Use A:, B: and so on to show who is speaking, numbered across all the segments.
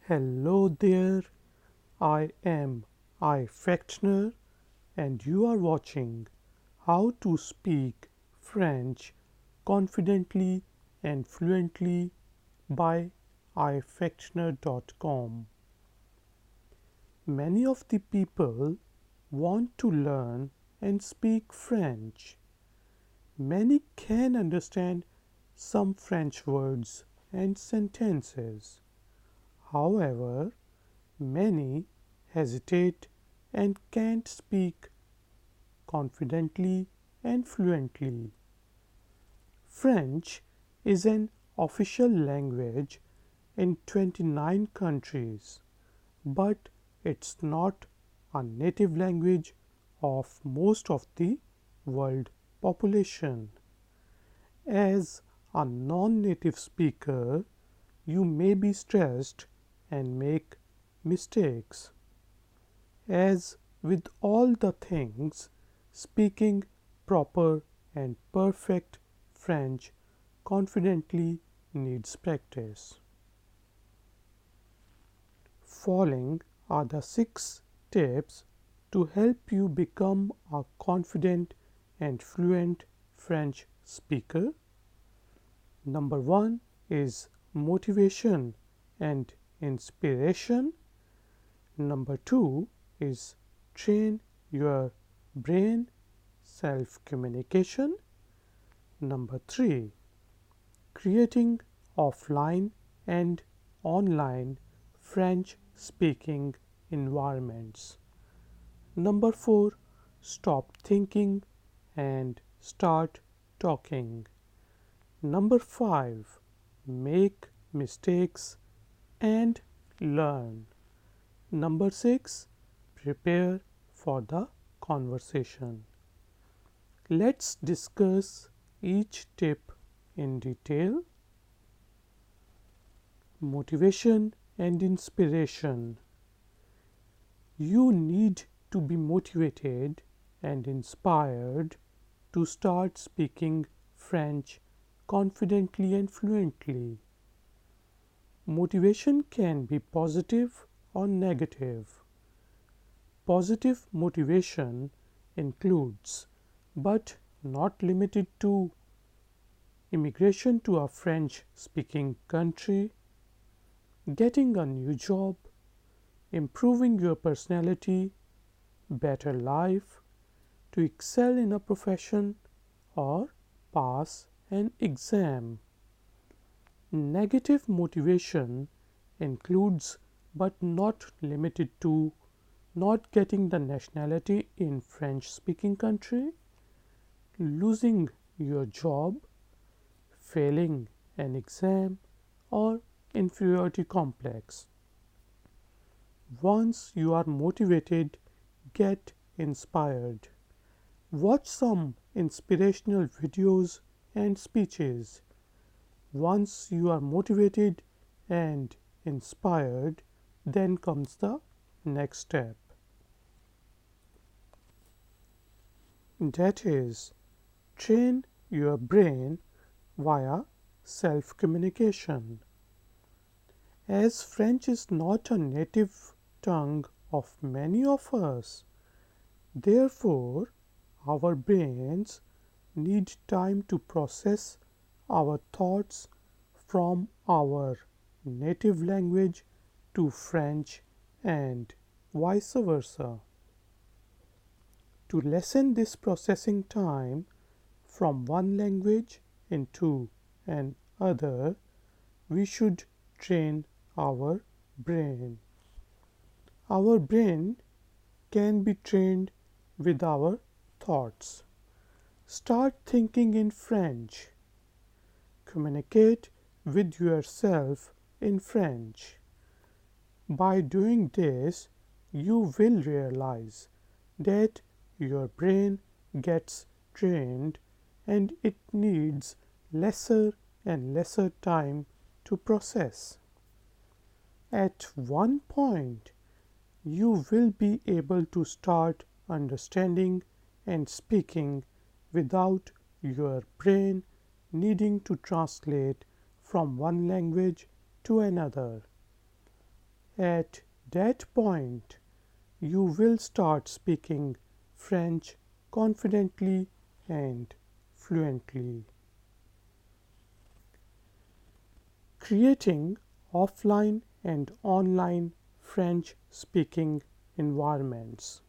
A: Hello there, I am I Fechner and you are watching How to Speak French Confidently and Fluently by ifechner.com. Many of the people want to learn and speak French. Many can understand some French words and sentences. However, many hesitate and can't speak confidently and fluently. French is an official language in 29 countries, but it's not a native language of most of the world population. As a non-native speaker, you may be stressed and make mistakes. As with all the things, speaking proper and perfect French confidently needs practice. Following are the 6 tips to help you become a confident and fluent French speaker. Number 1 is motivation and inspiration. Number 2 is train your brain, self-communication. Number 3, creating offline and online French speaking environments. Number 4, stop thinking and start talking. Number 5, make mistakes and learn. Number 6, prepare for the conversation. Let's discuss each tip in detail. Motivation and inspiration. You need to be motivated and inspired to start speaking French confidently and fluently. Motivation can be positive or negative. Positive motivation includes, but not limited to, immigration to a French speaking country, getting a new job, improving your personality, better life, to excel in a profession, or pass an exam. Negative motivation includes, but not limited to, not getting the nationality in French speaking country, losing your job, failing an exam, or inferiority complex. Once you are motivated, get inspired. Watch some inspirational videos and speeches. Once you are motivated and inspired, then comes the next step. That is, train your brain via self-communication. As French is not a native tongue of many of us, therefore our brains need time to process our thoughts from our native language to French and vice versa. To lessen this processing time from one language into another, we should train our brain. Our brain can be trained with our thoughts. Start thinking in French. Communicate with yourself in French. By doing this, you will realize that your brain gets trained and it needs lesser and lesser time to process. At one point, you will be able to start understanding and speaking without your brain needing to translate from one language to another. At that point, you will start speaking French confidently and fluently. Creating offline and online French speaking environments.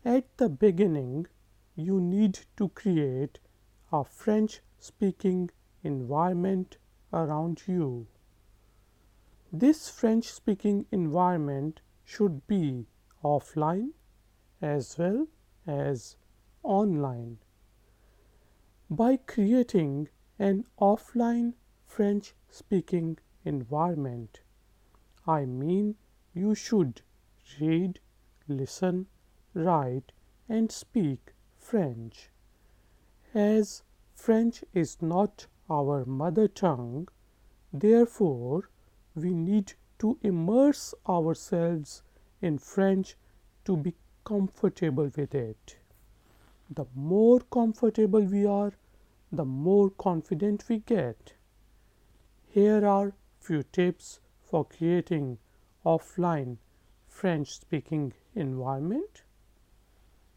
A: At the beginning, you need to create a French speaking environment around you. This French speaking environment should be offline as well as online. By creating an offline French speaking environment, I mean you should read, listen, write, and speak French. As French is not our mother tongue, therefore we need to immerse ourselves in French to be comfortable with it. The more comfortable we are, the more confident we get. Here are few tips for creating offline French speaking environment.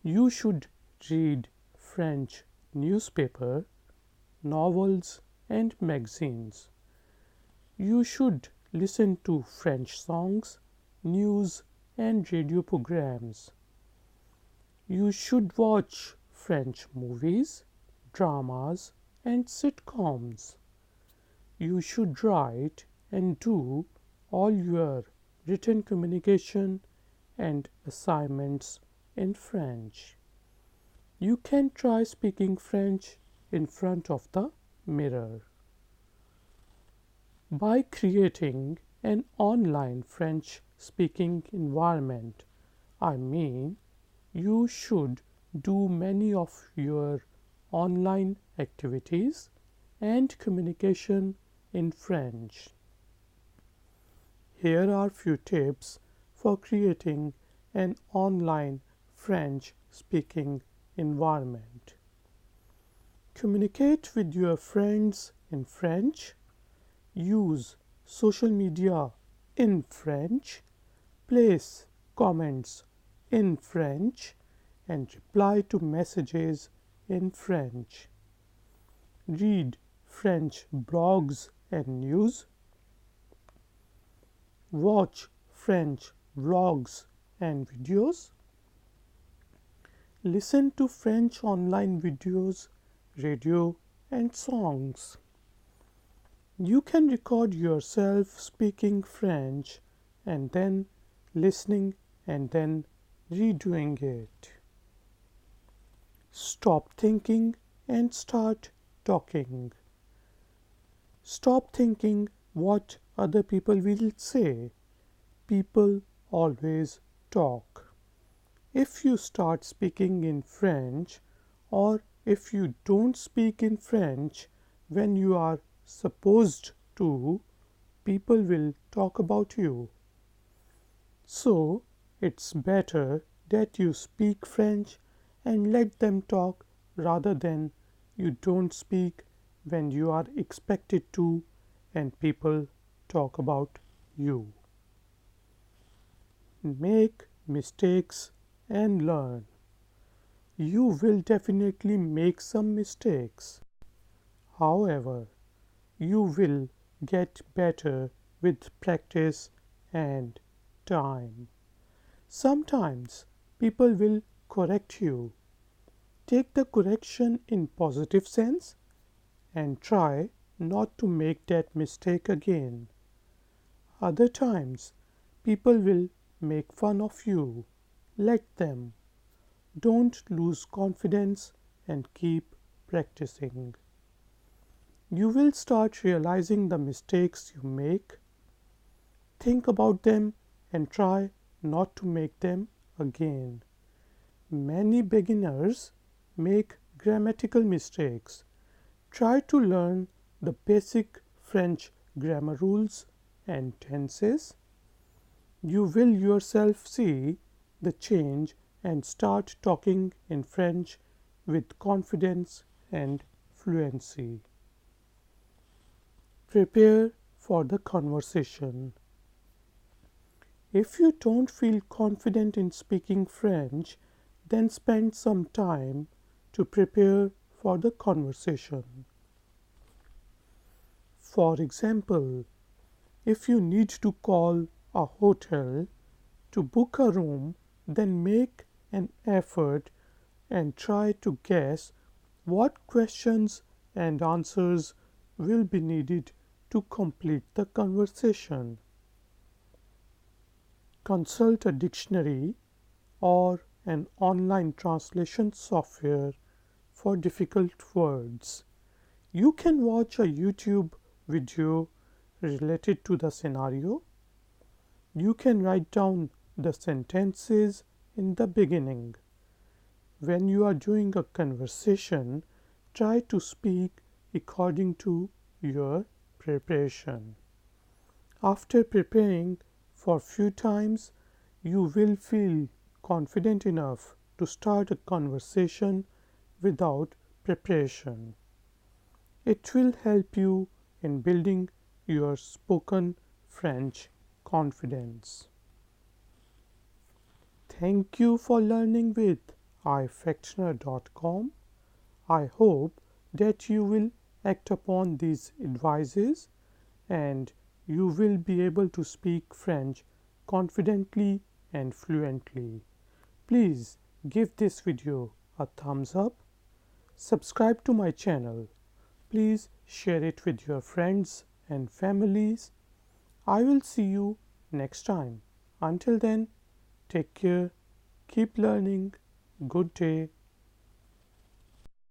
A: You should read French newspaper, novels and magazines. You should listen to French songs, news and radio programs. You should watch French movies, dramas and sitcoms. You should write and do all your written communication and assignments in French. You can try speaking French in front of the mirror. By creating an online French speaking environment, I mean you should do many of your online activities and communication in French. Here are few tips for creating an online French speaking environment. Communicate with your friends in French. Use social media in French. Place comments in French and reply to messages in French. Read French blogs and news. Watch French vlogs and videos. Listen to French online videos, radio and songs. You can record yourself speaking French and then listening and then redoing it. Stop thinking and start talking. Stop thinking what other people will say. People always talk. If you start speaking in French, or if you don't speak in French when you are supposed to, people will talk about you. So, it's better that you speak French and let them talk rather than you don't speak when you are expected to and people talk about you. Make mistakes and learn. You will definitely make some mistakes. However, you will get better with practice and time. Sometimes people will correct you. Take the correction in positive sense and try not to make that mistake again. Other times, people will make fun of you. Let them. Don't lose confidence and keep practicing. You will start realizing the mistakes you make. Think about them and try not to make them again. Many beginners make grammatical mistakes. Try to learn the basic French grammar rules and tenses. You will yourself see the change and start talking in French with confidence and fluency. Prepare for the conversation. If you don't feel confident in speaking French, then spend some time to prepare for the conversation. For example, if you need to call a hotel to book a room, then make an effort and try to guess what questions and answers will be needed to complete the conversation. Consult a dictionary or an online translation software for difficult words. You can watch a YouTube video related to the scenario. You can write down the sentences in the beginning. When you are doing a conversation, try to speak according to your preparation. After preparing for few times, you will feel confident enough to start a conversation without preparation. It will help you in building your spoken French confidence. Thank you for learning with ifectioner.com. I hope that you will act upon these advices and you will be able to speak French confidently and fluently. Please give this video a thumbs up. Subscribe to my channel. Please share it with your friends and families. I will see you next time. Until then, take care, keep learning. Good day.